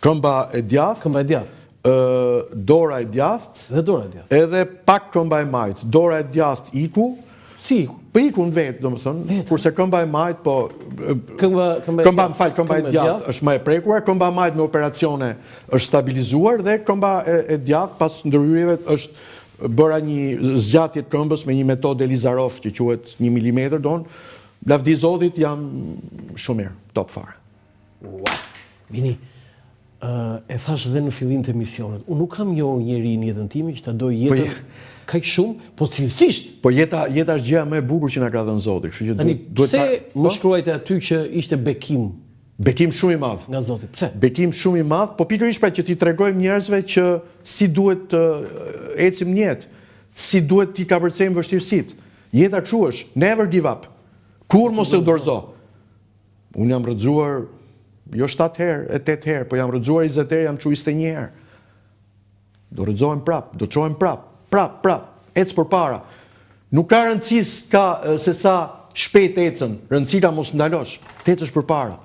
Këmba e djathtë, dora e djathtë, edhe pak këmba e majtë. Dora e djathtë iku, po iku në vetë, domethënë, kurse këmba e majtë, po këmba e djathtë është më e prekuar, këmba e majtë me operacione është stabilizuar dhe këmba e djathtë pas ndërhyrjeve është bëra një zgjatje të këmbës me një metodë Elizarov që quhet 1 mm don. Lavdi Zotit jam shumë mirë, top fare. Bini, e thash dhe në fillim të emisionit, unë nuk kam njohur njeri në jetën time që ta doj jetën kaq shumë, po cilësisht. Po jeta është gjëja më e bukur që na ka dhënë Zoti, kështu që duhet. Pse më shkruajte aty që ishte bekim? Bekim shumë i madh. Nga Zoti. Pse? Bekim shumë i madh, po pikërisht pra që t'i tregojmë njerëzve që si duhet të ecim në jetë, si duhet t'i kapërcejmë vështirësitë. Jeta kështu është, never give up. Kur mos e dorëzo. Unë jam rrëzuar jo 7 herë, 8 herë, po jam rrëzuar 20 herë, jam çu 21 herë. Do rrëzohem prap, do çohem prap, ec përpara. Nuk ka rëndësi se sa shpejt ecën, rëndësira mos ndalosh, të ecësh përpara.